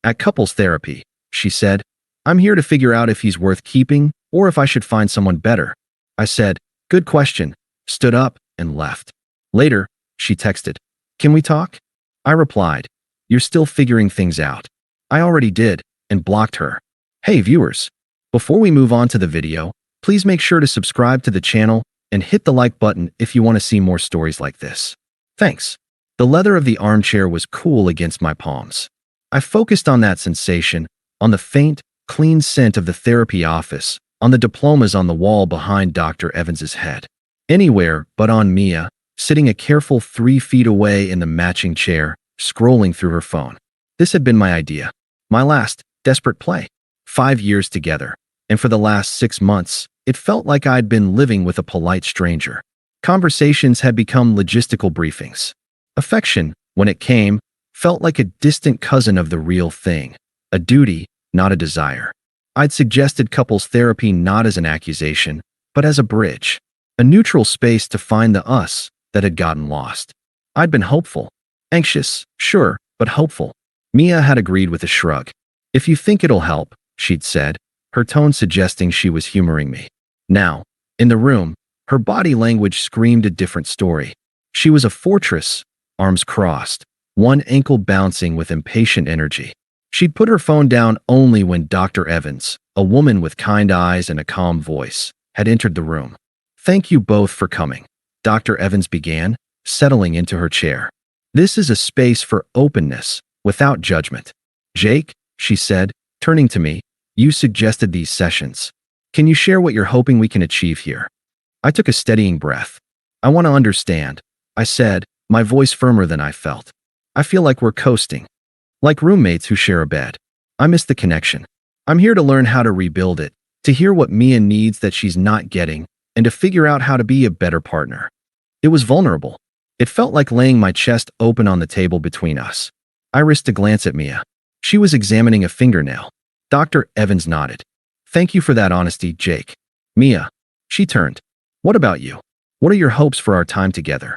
At couples therapy, she said, I'm here to figure out if he's worth keeping or if I should find someone better. I said, good question, stood up, and left. Later, she texted, can we talk? I replied, you're still figuring things out. I already did, and blocked her. Hey viewers, before we move on to the video, please make sure to subscribe to the channel and hit the like button if you want to see more stories like this. Thanks. The leather of the armchair was cool against my palms. I focused on that sensation, on the faint, clean scent of the therapy office, on the diplomas on the wall behind Dr. Evans's head. Anywhere but on Mia, sitting a careful 3 feet away in the matching chair, scrolling through her phone. This had been my idea. My last, desperate play. 5 years together, and for the last 6 months, it felt like I'd been living with a polite stranger. Conversations had become logistical briefings. Affection, when it came, felt like a distant cousin of the real thing, a duty, not a desire. I'd suggested couples therapy not as an accusation, but as a bridge, a neutral space to find the us that had gotten lost. I'd been hopeful, anxious, sure, but hopeful. Mia had agreed with a shrug. If you think it'll help, she'd said, her tone suggesting she was humoring me. Now, in the room, her body language screamed a different story. She was a fortress, arms crossed, one ankle bouncing with impatient energy. She'd put her phone down only when Dr. Evans, a woman with kind eyes and a calm voice, had entered the room. Thank you both for coming, Dr. Evans began, settling into her chair. This is a space for openness, without judgment. Jake, she said, turning to me, you suggested these sessions. Can you share what you're hoping we can achieve here? I took a steadying breath. I want to understand, I said, my voice firmer than I felt. I feel like we're coasting. Like roommates who share a bed. I miss the connection. I'm here to learn how to rebuild it, to hear what Mia needs that she's not getting, and to figure out how to be a better partner. It was vulnerable. It felt like laying my chest open on the table between us. I risked a glance at Mia. She was examining a fingernail. Dr. Evans nodded. Thank you for that honesty, Jake. Mia. She turned. What about you? What are your hopes for our time together?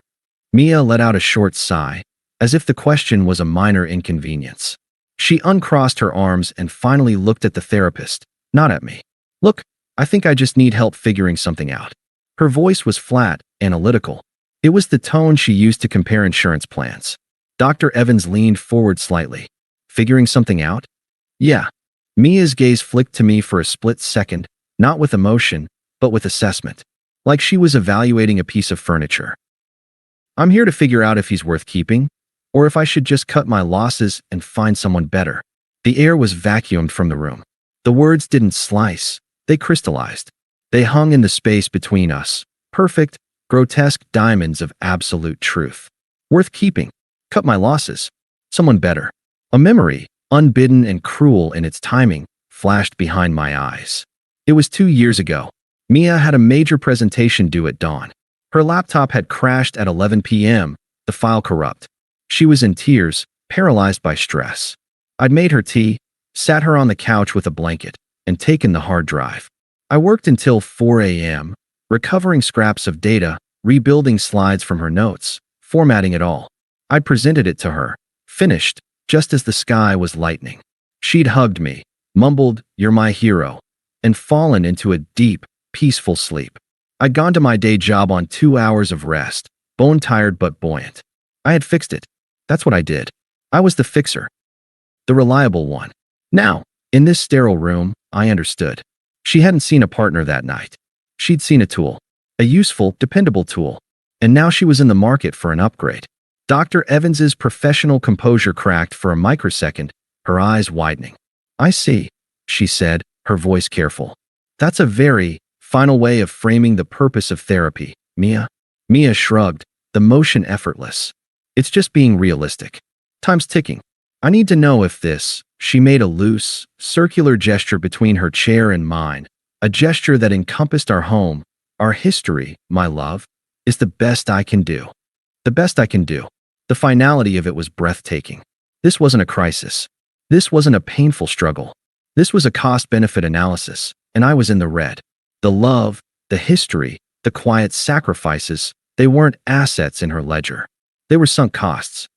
Mia let out a short sigh, as if the question was a minor inconvenience. She uncrossed her arms and finally looked at the therapist, not at me. Look, I think I just need help figuring something out. Her voice was flat, analytical. It was the tone she used to compare insurance plans. Dr. Evans leaned forward slightly. Figuring something out? Yeah. Mia's gaze flicked to me for a split second, not with emotion, but with assessment. Like she was evaluating a piece of furniture. I'm here to figure out if he's worth keeping, or if I should just cut my losses and find someone better. The air was vacuumed from the room. The words didn't slice, they crystallized. They hung in the space between us, perfect, grotesque diamonds of absolute truth. Worth keeping. Cut my losses. Someone better. A memory, unbidden and cruel in its timing, flashed behind my eyes. It was 2 years ago. Mia had a major presentation due at dawn. Her laptop had crashed at 11 p.m., the file corrupt. She was in tears, paralyzed by stress. I'd made her tea, sat her on the couch with a blanket, and taken the hard drive. I worked until 4 a.m., recovering scraps of data, rebuilding slides from her notes, formatting it all. I presented it to her, finished, just as the sky was lightening. She'd hugged me, mumbled, "You're my hero," and fallen into a deep, peaceful sleep. I'd gone to my day job on 2 hours of rest, bone-tired but buoyant. I had fixed it. That's what I did. I was the fixer. The reliable one. Now, in this sterile room, I understood. She hadn't seen a partner that night. She'd seen a tool. A useful, dependable tool. And now she was in the market for an upgrade. Dr. Evans's professional composure cracked for a microsecond, her eyes widening. I see, she said, her voice careful. That's a very final way of framing the purpose of therapy, Mia. Mia shrugged, the motion effortless. It's just being realistic. Time's ticking. I need to know if this, she made a loose, circular gesture between her chair and mine, a gesture that encompassed our home, our history, my love, is the best I can do. The best I can do. The finality of it was breathtaking. This wasn't a crisis. This wasn't a painful struggle. This was a cost-benefit analysis, and I was in the red. The love, the history, the quiet sacrifices, they weren't assets in her ledger. They were sunk costs.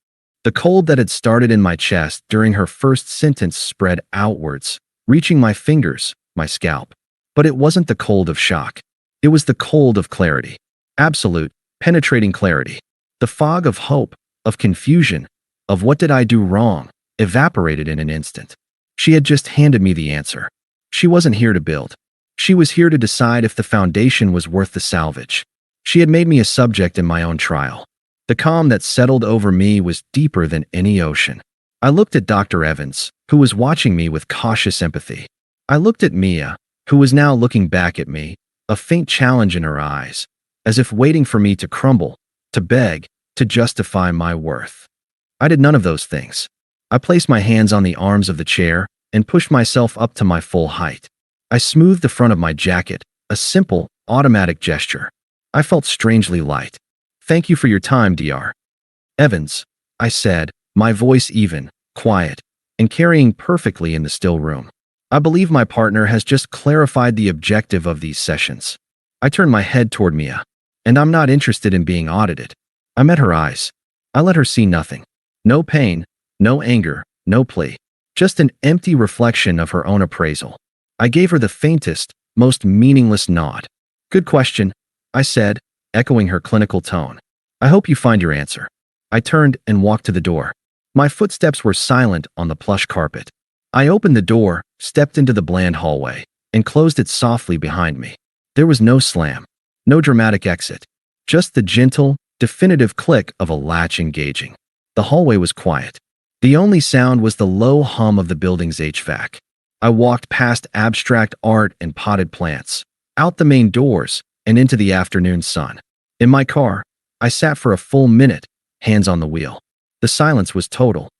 The cold that had started in my chest during her first sentence spread outwards, reaching my fingers, my scalp. But it wasn't the cold of shock. It was the cold of clarity. Absolute, penetrating clarity. The fog of hope, of confusion, of what did I do wrong, evaporated in an instant. She had just handed me the answer. She wasn't here to build. She was here to decide if the foundation was worth the salvage. She had made me a subject in my own trial. The calm that settled over me was deeper than any ocean. I looked at Dr. Evans, who was watching me with cautious empathy. I looked at Mia, who was now looking back at me, a faint challenge in her eyes, as if waiting for me to crumble, to beg, to justify my worth. I did none of those things. I placed my hands on the arms of the chair and pushed myself up to my full height. I smoothed the front of my jacket, a simple, automatic gesture. I felt strangely light. Thank you for your time, Dr. Evans, I said, my voice even, quiet, and carrying perfectly in the still room. I believe my partner has just clarified the objective of these sessions. I turned my head toward Mia. And I'm not interested in being audited. I met her eyes. I let her see nothing. No pain, no anger, no plea. Just an empty reflection of her own appraisal. I gave her the faintest, most meaningless nod. Good question, I said, echoing her clinical tone. I hope you find your answer. I turned and walked to the door. My footsteps were silent on the plush carpet. I opened the door, stepped into the bland hallway, and closed it softly behind me. There was no slam, no dramatic exit, just the gentle, definitive click of a latch engaging. The hallway was quiet. The only sound was the low hum of the building's HVAC. I walked past abstract art and potted plants, out the main doors, and into the afternoon sun. In my car, I sat for a full minute, hands on the wheel. The silence was total.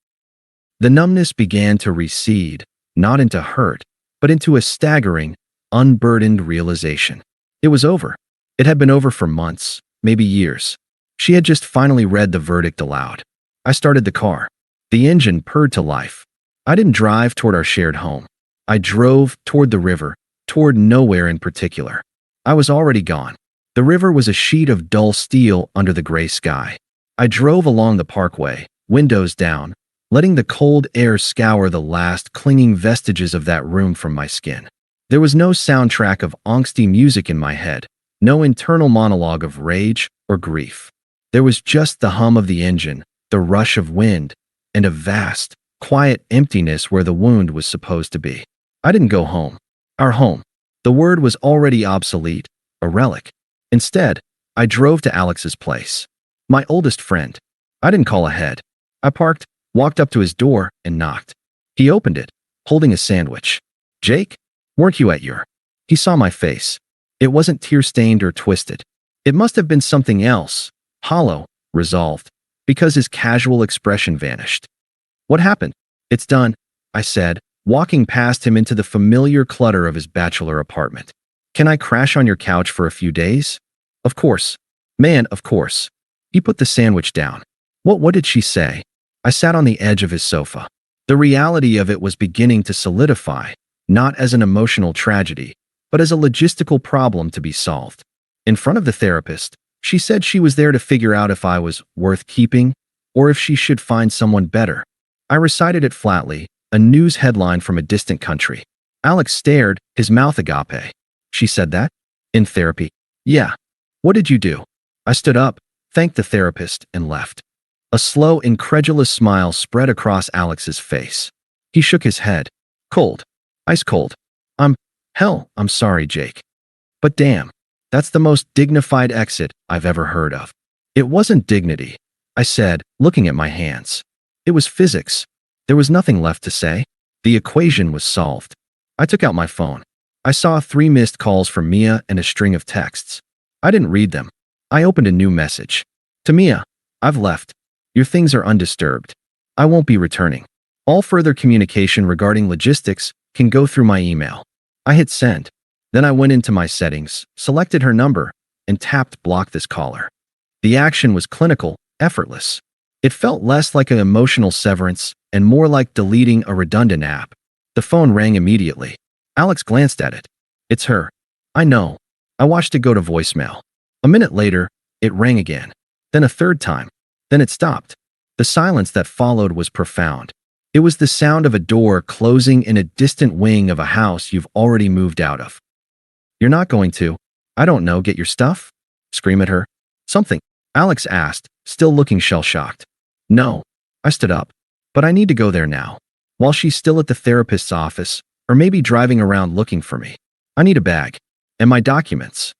The numbness began to recede, not into hurt, but into a staggering, unburdened realization. It was over. It had been over for months, maybe years. She had just finally read the verdict aloud. I started the car. The engine purred to life. I didn't drive toward our shared home. I drove toward the river, toward nowhere in particular. I was already gone. The river was a sheet of dull steel under the gray sky. I drove along the parkway, windows down, letting the cold air scour the last clinging vestiges of that room from my skin. There was no soundtrack of angsty music in my head, no internal monologue of rage or grief. There was just the hum of the engine, the rush of wind, and a vast, quiet emptiness where the wound was supposed to be. I didn't go home. Our home. The word was already obsolete, a relic. Instead, I drove to Alex's place. My oldest friend. I didn't call ahead. I parked, walked up to his door, and knocked. He opened it, holding a sandwich. Jake? Weren't you at your? He saw my face. It wasn't tear-stained or twisted. It must have been something else, hollow, resolved, because his casual expression vanished. What happened? It's done, I said, walking past him into the familiar clutter of his bachelor apartment. Can I crash on your couch for a few days? Of course. Man, of course. He put the sandwich down. What did she say? I sat on the edge of his sofa. The reality of it was beginning to solidify, not as an emotional tragedy, but as a logistical problem to be solved. In front of the therapist, she said she was there to figure out if I was worth keeping or if she should find someone better. I recited it flatly, a news headline from a distant country. Alex stared, his mouth agape. She said that? In therapy? Yeah. What did you do? I stood up, thanked the therapist, and left. A slow, incredulous smile spread across Alex's face. He shook his head. Cold. Ice cold. I'm sorry, Jake. But damn, that's the most dignified exit I've ever heard of. It wasn't dignity, I said, looking at my hands. It was physics. There was nothing left to say. The equation was solved. I took out my phone. I saw 3 missed calls from Mia and a string of texts. I didn't read them. I opened a new message. To Mia, I've left. Your things are undisturbed. I won't be returning. All further communication regarding logistics can go through my email. I hit send. Then I went into my settings, selected her number, and tapped block this caller. The action was clinical, effortless. It felt less like an emotional severance and more like deleting a redundant app. The phone rang immediately. Alex glanced at it. It's her. I know. I watched it go to voicemail. A minute later, it rang again. Then a third time. Then it stopped. The silence that followed was profound. It was the sound of a door closing in a distant wing of a house you've already moved out of. "You're not going to, I don't know, get your stuff?" Scream at her. "Something?" Alex asked, still looking shell-shocked. "No." I stood up. "But I need to go there now. While she's still at the therapist's office, or maybe driving around looking for me. I need a bag. And my documents."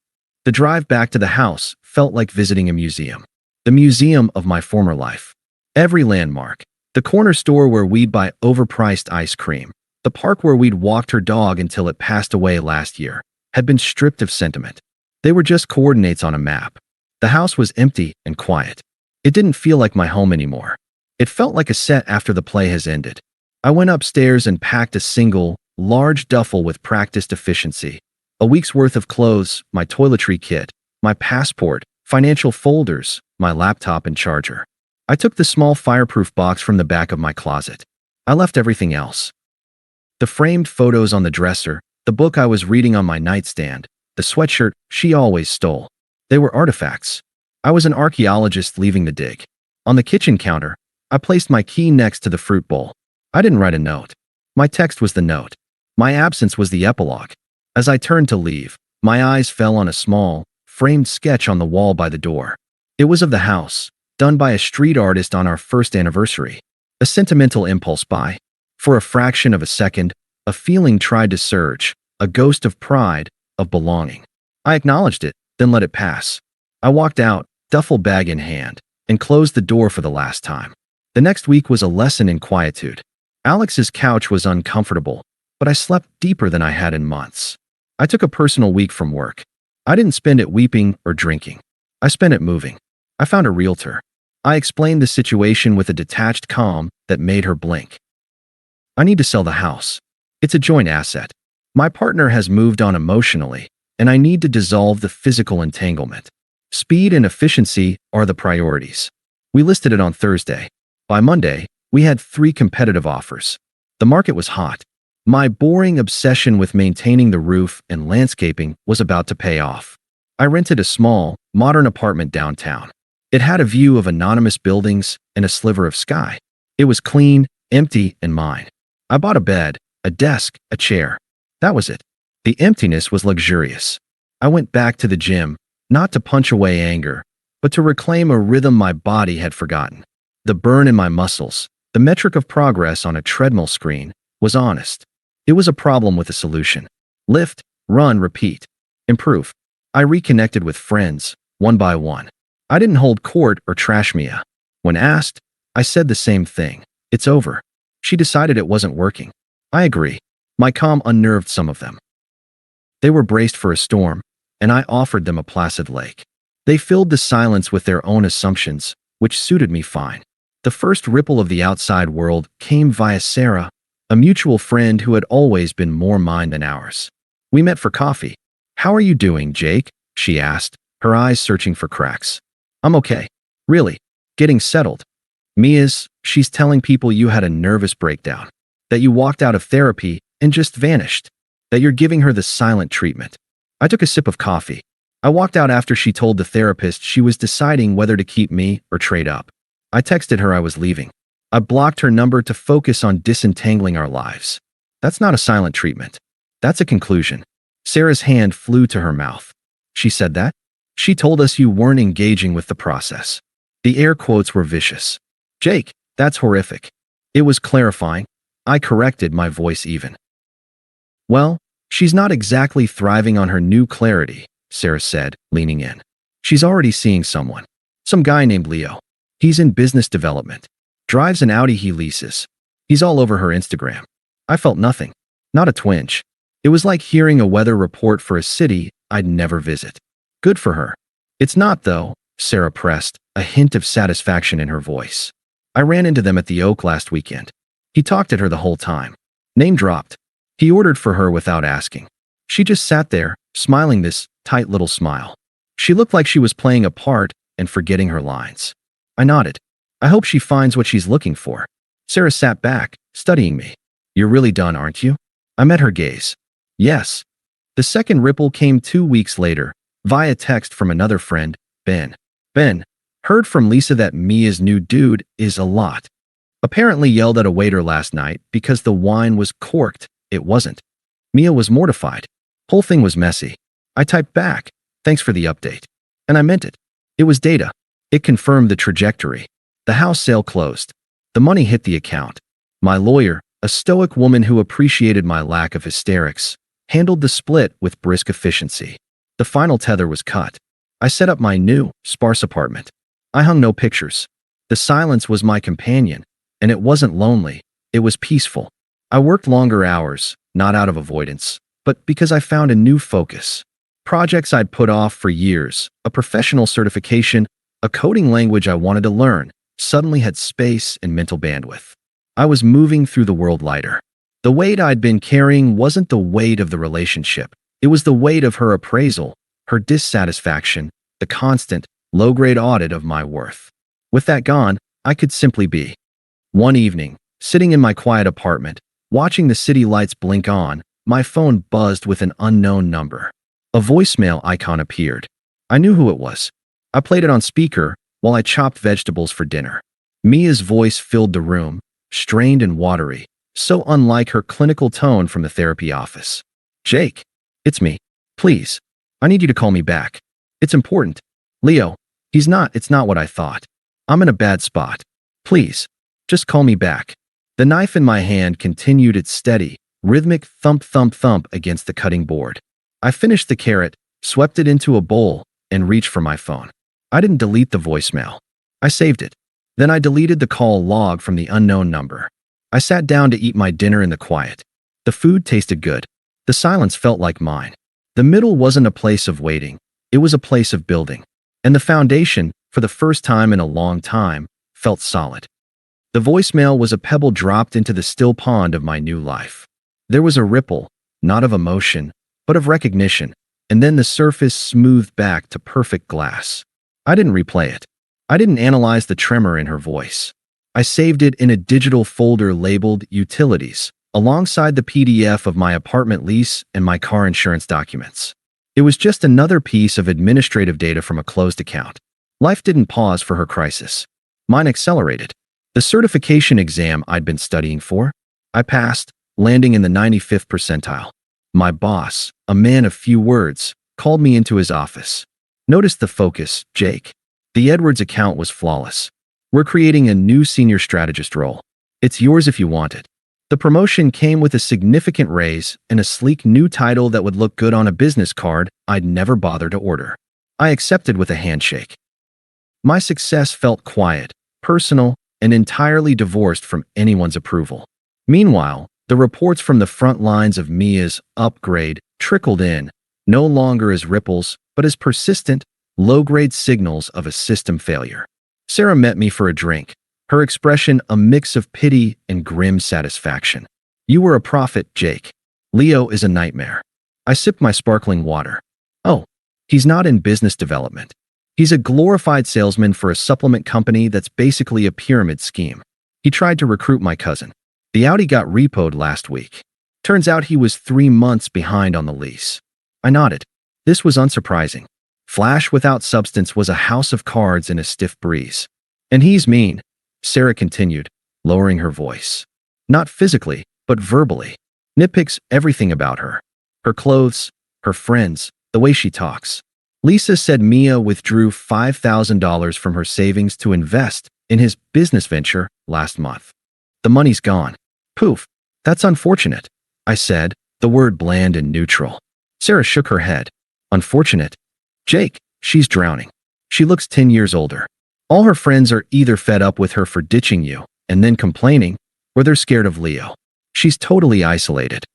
The drive back to the house felt like visiting a museum. The museum of my former life. Every landmark. The corner store where we'd buy overpriced ice cream. The park where we'd walked her dog until it passed away last year. Had been stripped of sentiment. They were just coordinates on a map. The house was empty and quiet. It didn't feel like my home anymore. It felt like a set after the play has ended. I went upstairs and packed a single, large duffel with practiced efficiency. A week's worth of clothes, my toiletry kit, my passport, financial folders, my laptop and charger. I took the small fireproof box from the back of my closet. I left everything else. The framed photos on the dresser, the book I was reading on my nightstand, the sweatshirt she always stole. They were artifacts. I was an archaeologist leaving the dig. On the kitchen counter, I placed my key next to the fruit bowl. I didn't write a note. My text was the note. My absence was the epilogue. As I turned to leave, my eyes fell on a small, framed sketch on the wall by the door. It was of the house, done by a street artist on our first anniversary. A sentimental impulse buy. For a fraction of a second, a feeling tried to surge, a ghost of pride, of belonging. I acknowledged it, then let it pass. I walked out, duffel bag in hand, and closed the door for the last time. The next week was a lesson in quietude. Alex's couch was uncomfortable, but I slept deeper than I had in months. I took a personal week from work. I didn't spend it weeping or drinking. I spent it moving. I found a realtor. I explained the situation with a detached calm that made her blink. "I need to sell the house. It's a joint asset. My partner has moved on emotionally, and I need to dissolve the physical entanglement. Speed and efficiency are the priorities." We listed it on Thursday. By Monday, we had 3 competitive offers. The market was hot. My boring obsession with maintaining the roof and landscaping was about to pay off. I rented a small, modern apartment downtown. It had a view of anonymous buildings and a sliver of sky. It was clean, empty, and mine. I bought a bed, a desk, a chair. That was it. The emptiness was luxurious. I went back to the gym, not to punch away anger, but to reclaim a rhythm my body had forgotten. The burn in my muscles, the metric of progress on a treadmill screen, was honest. It was a problem with a solution. Lift, run, repeat. Improve. I reconnected with friends, one by one. I didn't hold court or trash Mia. When asked, I said the same thing. "It's over." She decided it wasn't working. I agree. My calm unnerved some of them. They were braced for a storm, and I offered them a placid lake. They filled the silence with their own assumptions, which suited me fine. The first ripple of the outside world came via Sarah, a mutual friend who had always been more mine than ours. We met for coffee. "How are you doing, Jake?" she asked, her eyes searching for cracks. "I'm okay. Really. Getting settled." She's telling people you had a nervous breakdown, that you walked out of therapy and just vanished, that you're giving her the silent treatment." I took a sip of coffee. I walked out after she told the therapist she was deciding whether to keep me or trade up. I texted her I was leaving. I blocked her number to focus on disentangling our lives. That's not a silent treatment. That's a conclusion. Sarah's hand flew to her mouth. "She said that? She told us you weren't engaging with the process." The air quotes were vicious. "Jake, that's horrific." It was clarifying. I corrected, my voice even. "Well, she's not exactly thriving on her new clarity," Sarah said, leaning in. "She's already seeing someone. Some guy named Leo. He's in business development. Drives an Audi he leases. He's all over her Instagram." I felt nothing. Not a twinge. It was like hearing a weather report for a city I'd never visit. Good for her. "It's not, though," Sarah pressed, a hint of satisfaction in her voice. "I ran into them at the Oak last weekend. He talked at her the whole time. Name dropped. He ordered for her without asking. She just sat there, smiling this tight little smile. She looked like she was playing a part and forgetting her lines." I nodded. "I hope she finds what she's looking for." Sarah sat back, studying me. "You're really done, aren't you?" I met her gaze. "Yes." The second ripple came 2 weeks later, via text from another friend, Ben. "Ben, Heard from Lisa that Mia's new dude is a lot. Apparently yelled at a waiter last night because the wine was corked. It wasn't. Mia was mortified. Whole thing was messy. I typed back, thanks for the update. And I meant it. It was data. It confirmed the trajectory. The house sale closed. The money hit the account. My lawyer, a stoic woman who appreciated my lack of hysterics, handled the split with brisk efficiency. The final tether was cut. I set up my new, sparse apartment. I hung no pictures. The silence was my companion, and it wasn't lonely. It was peaceful. I worked longer hours, not out of avoidance, but because I found a new focus. Projects I'd put off for years, a professional certification, a coding language I wanted to learn, suddenly had space and mental bandwidth. I was moving through the world lighter. The weight I'd been carrying wasn't the weight of the relationship. It was the weight of her appraisal, her dissatisfaction, the constant, low-grade audit of my worth. With that gone, I could simply be. One evening, sitting in my quiet apartment, watching the city lights blink on, my phone buzzed with an unknown number. A voicemail icon appeared. I knew who it was. I played it on speaker while I chopped vegetables for dinner. Mia's voice filled the room, strained and watery, so unlike her clinical tone from the therapy office. Jake, it's me. Please. I need you to call me back. It's important. Leo, it's not what I thought. I'm in a bad spot. Please, just call me back. The knife in my hand continued its steady, rhythmic thump thump thump against the cutting board. I finished the carrot, swept it into a bowl, and reached for my phone. I didn't delete the voicemail. I saved it. Then I deleted the call log from the unknown number. I sat down to eat my dinner in the quiet. The food tasted good. The silence felt like mine. The middle wasn't a place of waiting. It was a place of building. And the foundation, for the first time in a long time, felt solid. The voicemail was a pebble dropped into the still pond of my new life. There was a ripple, not of emotion, but of recognition, and then the surface smoothed back to perfect glass. I didn't replay it. I didn't analyze the tremor in her voice. I saved it in a digital folder labeled Utilities, alongside the PDF of my apartment lease and my car insurance documents. It was just another piece of administrative data from a closed account. Life didn't pause for her crisis. Mine accelerated. The certification exam I'd been studying for, I passed, landing in the 95th percentile. My boss, a man of few words, called me into his office. Notice the focus, Jake. The Edwards account was flawless. We're creating a new senior strategist role. It's yours if you want it. The promotion came with a significant raise and a sleek new title that would look good on a business card I'd never bothered to order. I accepted with a handshake. My success felt quiet, personal, and entirely divorced from anyone's approval. Meanwhile, the reports from the front lines of Mia's upgrade trickled in, no longer as ripples, but as persistent, low-grade signals of a system failure. Sarah met me for a drink, her expression a mix of pity and grim satisfaction. You were a prophet, Jake. Leo is a nightmare. I sipped my sparkling water. Oh, he's not in business development. He's a glorified salesman for a supplement company that's basically a pyramid scheme. He tried to recruit my cousin. The Audi got repoed last week. Turns out he was 3 months behind on the lease. I nodded. This was unsurprising. Flash without substance was a house of cards in a stiff breeze. And he's mean, Sarah continued, lowering her voice. Not physically, but verbally. Nitpicks everything about her. Her clothes, her friends, the way she talks. Lisa said Mia withdrew $5,000 from her savings to invest in his business venture last month. The money's gone. Poof. That's unfortunate, I said, the word bland and neutral. Sarah shook her head. Unfortunate? Jake, she's drowning. She looks 10 years older. All her friends are either fed up with her for ditching you and then complaining, or they're scared of Leo. She's totally isolated.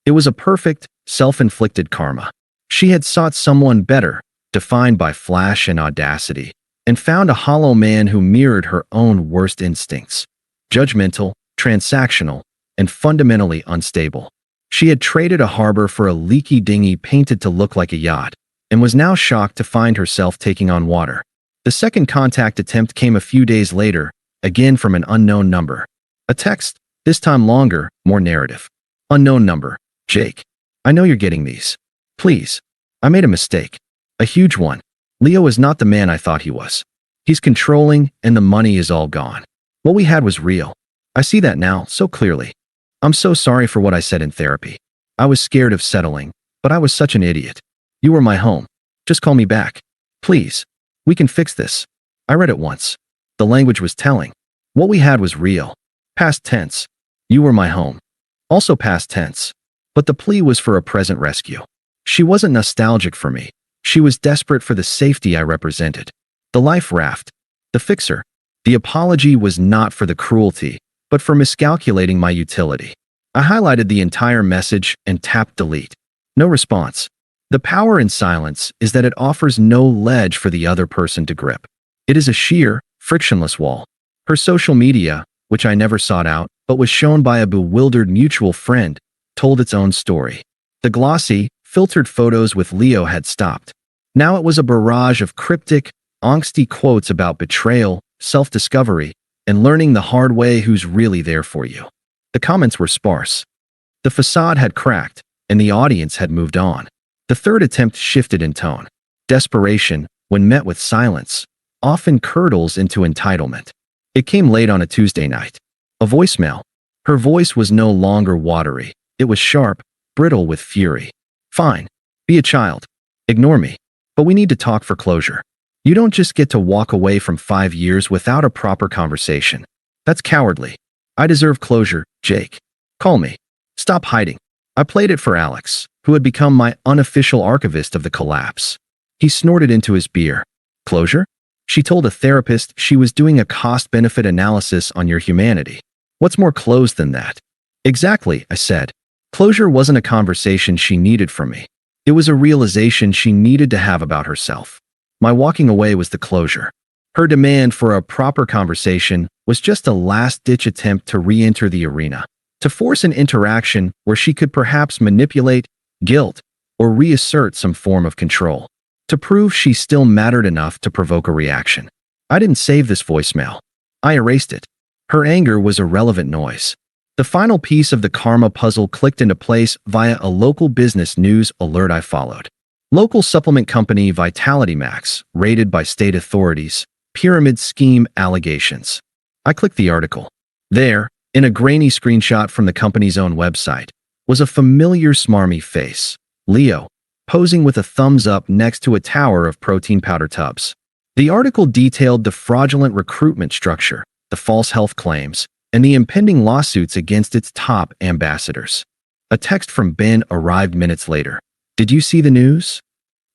It was a perfect, self-inflicted karma. She had sought someone better, defined by flash and audacity, and found a hollow man who mirrored her own worst instincts. Judgmental, transactional, and fundamentally unstable. She had traded a harbor for a leaky dinghy painted to look like a yacht, and was now shocked to find herself taking on water. The second contact attempt came a few days later, again from an unknown number. A text, this time longer, more narrative. Unknown number, Jake. I know you're getting these. Please. I made a mistake. A huge one. Leo is not the man I thought he was. He's controlling, and the money is all gone. What we had was real. I see that now, so clearly. I'm so sorry for what I said in therapy. I was scared of settling, but I was such an idiot. You were my home. Just call me back. Please. We can fix this. I read it once. The language was telling. What we had was real. Past tense. You were my home. Also past tense. But the plea was for a present rescue. She wasn't nostalgic for me. She was desperate for the safety I represented. The life raft. The fixer. The apology was not for the cruelty, but for miscalculating my utility. I highlighted the entire message and tapped delete. No response. The power in silence is that it offers no ledge for the other person to grip. It is a sheer, frictionless wall. Her social media, which I never sought out, but was shown by a bewildered mutual friend, told its own story. The glossy, filtered photos with Leo had stopped. Now it was a barrage of cryptic, angsty quotes about betrayal, self-discovery, and learning the hard way who's really there for you. The comments were sparse. The facade had cracked, and the audience had moved on. The third attempt shifted in tone. Desperation, when met with silence, often curdles into entitlement. It came late on a Tuesday night. A voicemail. Her voice was no longer watery. It was sharp, brittle with fury. Fine. Be a child. Ignore me. But we need to talk for closure. You don't just get to walk away from 5 years without a proper conversation. That's cowardly. I deserve closure, Jake. Call me. Stop hiding. I played it for Alex, who had become my unofficial archivist of the collapse. He snorted into his beer. Closure? She told a therapist she was doing a cost-benefit analysis on your humanity. What's more closed than that? Exactly, I said. Closure wasn't a conversation she needed from me. It was a realization she needed to have about herself. My walking away was the closure. Her demand for a proper conversation was just a last-ditch attempt to re-enter the arena, to force an interaction where she could perhaps manipulate, guilt, or reassert some form of control, to prove she still mattered enough to provoke a reaction. I didn't save this voicemail. I erased it. Her anger was irrelevant noise. The final piece of the karma puzzle clicked into place via a local business news alert I followed. Local supplement company Vitality Max, raided by state authorities, pyramid scheme allegations. I clicked the article. There, in a grainy screenshot from the company's own website, was a familiar smarmy face, Leo, posing with a thumbs up next to a tower of protein powder tubs. The article detailed the fraudulent recruitment structure, the false health claims, and the impending lawsuits against its top ambassadors. A text from Ben arrived minutes later. Did you see the news?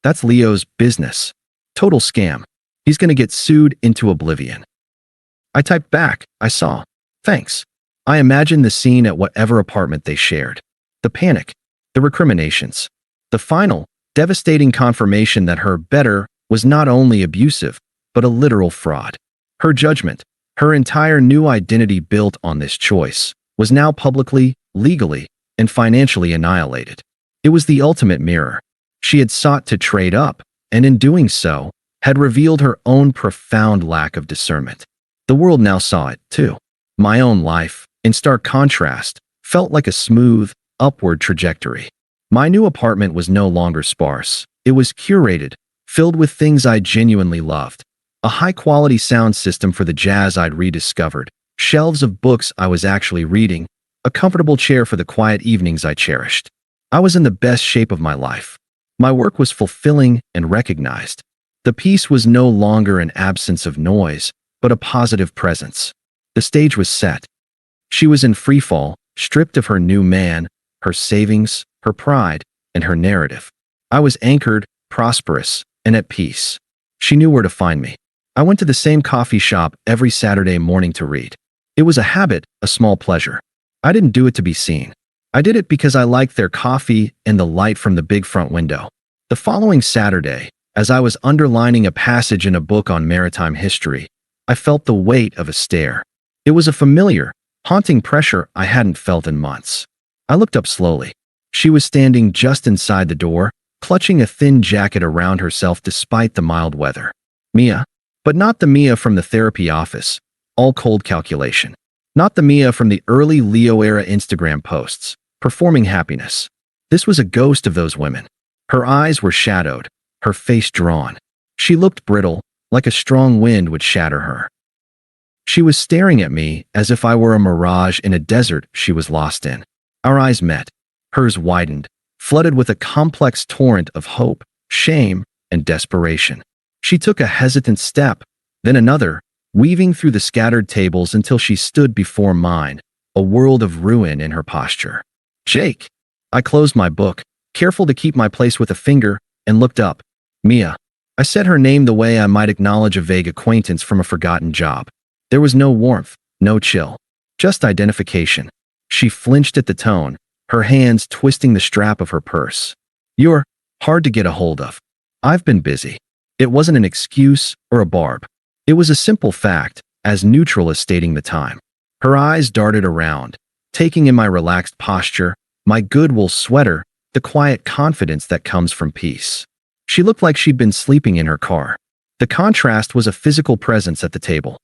That's Leo's business. Total scam. He's gonna get sued into oblivion. I typed back, I saw. Thanks. I imagined the scene at whatever apartment they shared. The panic. The recriminations. The final, devastating confirmation that her better was not only abusive, but a literal fraud. Her judgment, her entire new identity built on this choice, was now publicly, legally, and financially annihilated. It was the ultimate mirror. She had sought to trade up, and in doing so, had revealed her own profound lack of discernment. The world now saw it, too. My own life, in stark contrast, felt like a smooth, upward trajectory. My new apartment was no longer sparse. It was curated, filled with things I genuinely loved. A high-quality sound system for the jazz I'd rediscovered, shelves of books I was actually reading, a comfortable chair for the quiet evenings I cherished. I was in the best shape of my life. My work was fulfilling and recognized. The peace was no longer an absence of noise, but a positive presence. The stage was set. She was in freefall, stripped of her new man, her savings, her pride, and her narrative. I was anchored, prosperous, and at peace. She knew where to find me. I went to the same coffee shop every Saturday morning to read. It was a habit, a small pleasure. I didn't do it to be seen. I did it because I liked their coffee and the light from the big front window. The following Saturday, as I was underlining a passage in a book on maritime history, I felt the weight of a stare. It was a familiar, haunting pressure I hadn't felt in months. I looked up slowly. She was standing just inside the door, clutching a thin jacket around herself despite the mild weather. Mia. But not the Mia from the therapy office, all cold calculation. Not the Mia from the early Leo-era Instagram posts, performing happiness. This was a ghost of those women. Her eyes were shadowed, her face drawn. She looked brittle, like a strong wind would shatter her. She was staring at me as if I were a mirage in a desert she was lost in. Our eyes met. Hers widened, flooded with a complex torrent of hope, shame, and desperation. She took a hesitant step, then another, weaving through the scattered tables until she stood before mine, a world of ruin in her posture. "Jake." I closed my book, careful to keep my place with a finger, and looked up. "Mia." I said her name the way I might acknowledge a vague acquaintance from a forgotten job. There was no warmth, no chill, just identification. She flinched at the tone, her hands twisting the strap of her purse. "You're hard to get a hold of." "I've been busy." It wasn't an excuse or a barb. It was a simple fact, as neutral as stating the time. Her eyes darted around, taking in my relaxed posture, my good wool sweater, the quiet confidence that comes from peace. She looked like she'd been sleeping in her car. The contrast was a physical presence at the table.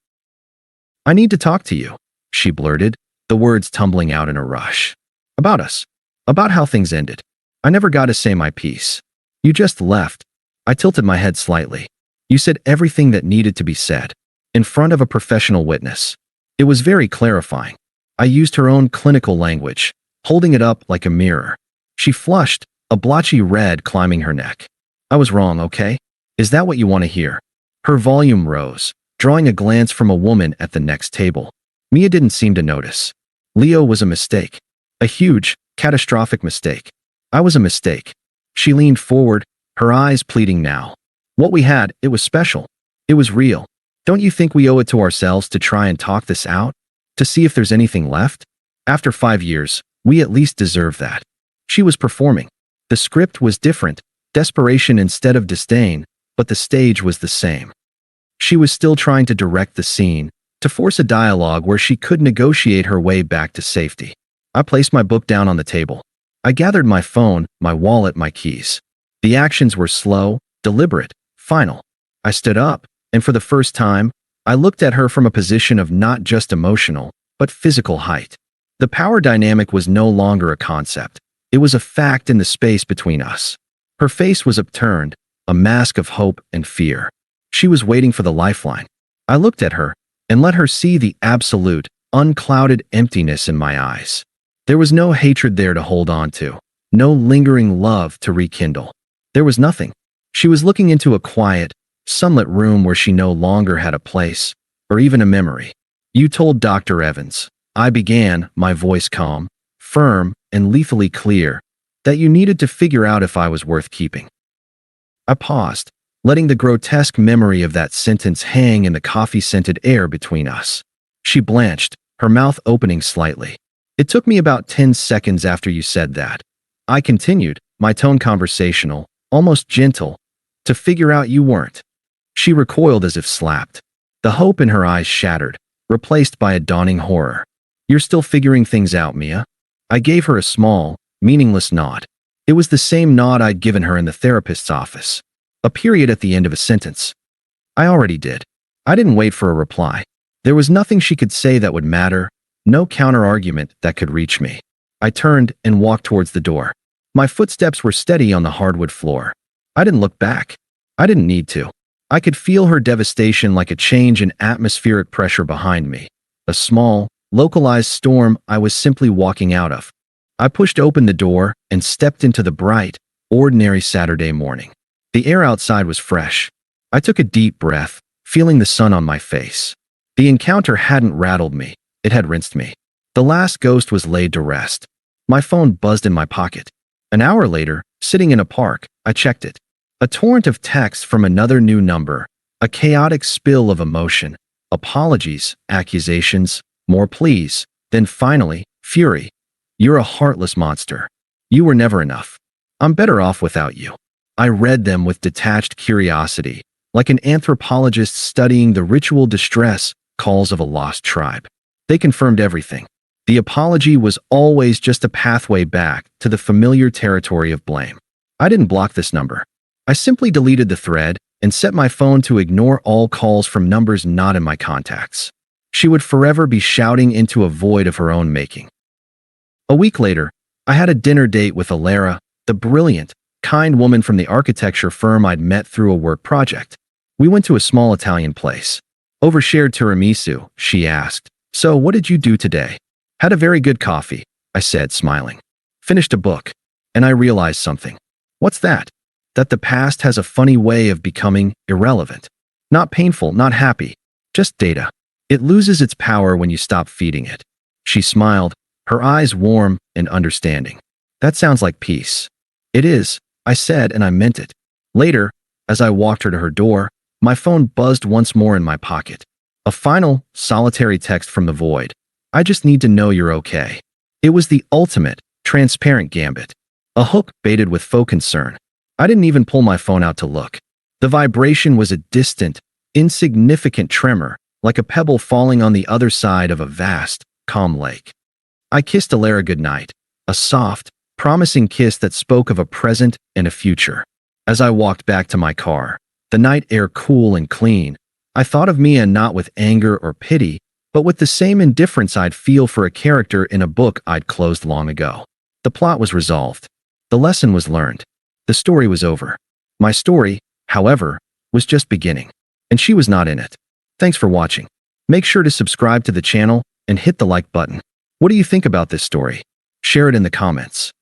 "I need to talk to you," she blurted, the words tumbling out in a rush. "About us. About how things ended. I never got to say my piece. You just left." I tilted my head slightly. "You said everything that needed to be said. In front of a professional witness." It was very clarifying. I used her own clinical language, holding it up like a mirror. She flushed, a blotchy red climbing her neck. "I was wrong, okay? Is that what you want to hear?" Her volume rose, drawing a glance from a woman at the next table. Mia didn't seem to notice. Leo was a mistake. A huge, catastrophic mistake. I was a mistake. She leaned forward, her eyes pleading now. "What we had, it was special. It was real. Don't you think we owe it to ourselves to try and talk this out? To see if there's anything left? After 5 years, we at least deserve that." She was performing. The script was different, desperation instead of disdain, but the stage was the same. She was still trying to direct the scene, to force a dialogue where she could negotiate her way back to safety. I placed my book down on the table. I gathered my phone, my wallet, my keys. The actions were slow, deliberate, final. I stood up, and for the first time, I looked at her from a position of not just emotional, but physical height. The power dynamic was no longer a concept. It was a fact in the space between us. Her face was upturned, a mask of hope and fear. She was waiting for the lifeline. I looked at her and let her see the absolute, unclouded emptiness in my eyes. There was no hatred there to hold on to, no lingering love to rekindle. There was nothing. She was looking into a quiet, sunlit room where she no longer had a place, or even a memory. "You told Dr. Evans," I began, my voice calm, firm, and lethally clear, "that you needed to figure out if I was worth keeping." I paused, letting the grotesque memory of that sentence hang in the coffee-scented air between us. She blanched, her mouth opening slightly. "It took me about 10 seconds after you said that," I continued, my tone conversational, almost gentle, "to figure out you weren't." She recoiled as if slapped. The hope in her eyes shattered, replaced by a dawning horror. "You're still figuring things out, Mia?" I gave her a small, meaningless nod. It was the same nod I'd given her in the therapist's office. A period at the end of a sentence. I already did. I didn't wait for a reply. There was nothing she could say that would matter, no counter-argument that could reach me. I turned and walked towards the door. My footsteps were steady on the hardwood floor. I didn't look back. I didn't need to. I could feel her devastation like a change in atmospheric pressure behind me. A small, localized storm I was simply walking out of. I pushed open the door and stepped into the bright, ordinary Saturday morning. The air outside was fresh. I took a deep breath, feeling the sun on my face. The encounter hadn't rattled me. It had rinsed me. The last ghost was laid to rest. My phone buzzed in my pocket. An hour later, sitting in a park, I checked it. A torrent of texts from another new number, a chaotic spill of emotion, apologies, accusations, more pleas, then finally, fury. "You're a heartless monster. You were never enough. I'm better off without you." I read them with detached curiosity, like an anthropologist studying the ritual distress calls of a lost tribe. They confirmed everything. The apology was always just a pathway back to the familiar territory of blame. I didn't block this number. I simply deleted the thread and set my phone to ignore all calls from numbers not in my contacts. She would forever be shouting into a void of her own making. A week later, I had a dinner date with Alara, the brilliant, kind woman from the architecture firm I'd met through a work project. We went to a small Italian place. Over shared tiramisu, she asked. So, what did you do today? Had a very good coffee, I said, smiling. Finished a book. And I realized something. What's that? That the past has a funny way of becoming irrelevant. Not painful, not happy. Just data. It loses its power when you stop feeding it. She smiled, her eyes warm and understanding. That sounds like peace. It is, I said, and I meant it. Later, as I walked her to her door, my phone buzzed once more in my pocket. A final, solitary text from the void. I just need to know you're okay. It was the ultimate, transparent gambit. A hook baited with faux concern. I didn't even pull my phone out to look. The vibration was a distant, insignificant tremor, like a pebble falling on the other side of a vast, calm lake. I kissed Alara goodnight, a soft, promising kiss that spoke of a present and a future. As I walked back to my car, the night air cool and clean, I thought of Mia not with anger or pity, but with the same indifference I'd feel for a character in a book I'd closed long ago. The plot was resolved. The lesson was learned. The story was over. My story, however, was just beginning. And she was not in it. Thanks for watching. Make sure to subscribe to the channel and hit the like button. What do you think about this story? Share it in the comments.